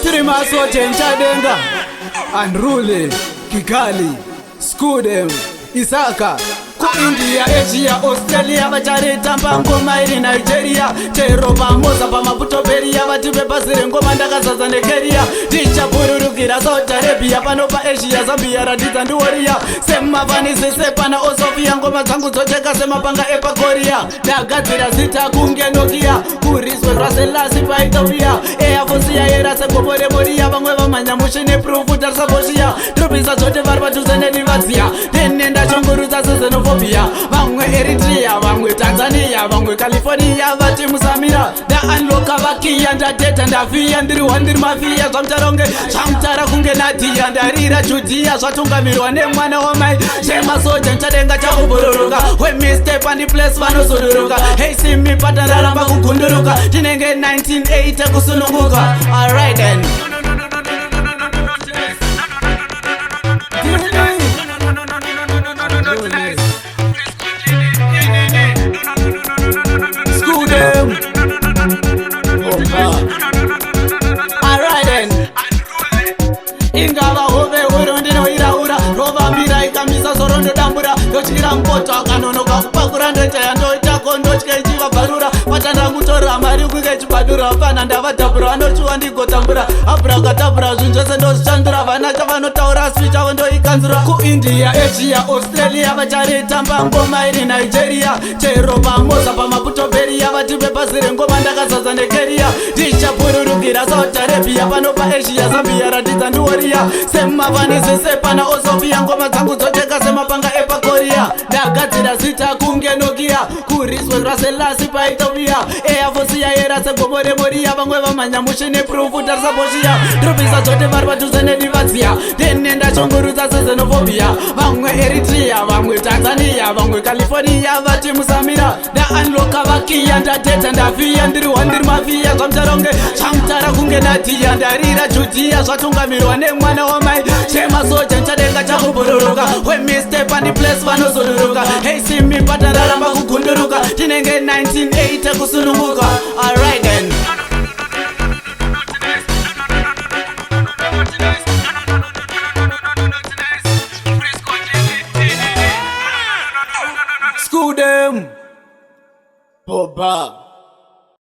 Three masote nchadenga Unruly, Kigali, Skudem, Isaka Ku India, Asia, Australia Vachareta ngoma iri Nigeria Chero pamoza pamaputoperia Vatipe pasire ngoma ndakazaza nekeria Tichabururukira Saudi Arabia Panopa Asia, Zambia, Radita nduwaria Semavanisi sepana Osofia Ngoma zangu zocheka semapanga epa Korea Ndagadzira zita kunge Nokia Kuriswe Raselasi pa Ethiopia Air Force ya era sekopore moria Vamwe vamanya mushine proof utasaboshia Tropisa zote varva tuzene vazia Tenenda chonguruza xenophobia Vamwe Eritrea, vamwe Tanzania, vamwe California Vati Musamira Da unlocka vakia ndadeta ndavia Ndiri mafia zvamtaronge Zvamtara kunge Nadia Ndarira Judea Zvatungamirwa nemwana wamai Shema soja nchadenga chakubururuka We mistep and the place vanosururuka Hey see me patararamba kugunduruka Tinenge 1980 kusununguka Alright then Ingava hove uro ndino iraura Rova mira ikamisa sorondo dambura Ndochikira mpoto akanonoka kupakura ndochaya ndoitako ndochika ichiva bharura Patanda kutora mari kuke chibadura Vana ndavadhabura anochiwa ndigotambura Abra katabura zvinjose ndoshandura Vana chavanotaura swi chavo ndoikanzura Ku India, Asia, Australia Vacharetamba ngoma iri Nigeria Chero pamoza pamaputoperia Vatipe pasire ngoma ndakazaza nekeria Tichabururukira Saudi Arabia Panopa Asia, Zambia, Radita nduwaria Semavanisi sepana Osofia Ngoma zangu zocheka semapanga epa Korea Ndagadzira zita kunge Nokia Kuriswe Raselasi pa Ethiopia Air Force ya era sekopore moria Vamwe vamanya mushine proof utasaboshia Tropisa zote varva tuzene vazia Tenenda chonguruza xenophobia Vamwe Eritrea, vamwe Tanzania, vamwe California Vati Musamira Da unlocka vakia ndadeta ndavia Ndiri mafia zvamtaronge Zvamtara kunge Nadia Ndarira Judea Zvatungamirwa nemwana wamai Shema soja nchadenga chakubururuka We mistep and the place vanosururuka Hey see me patararamba kugunduruka Tinenge 1980 kusununguka Alright then Skudem Boba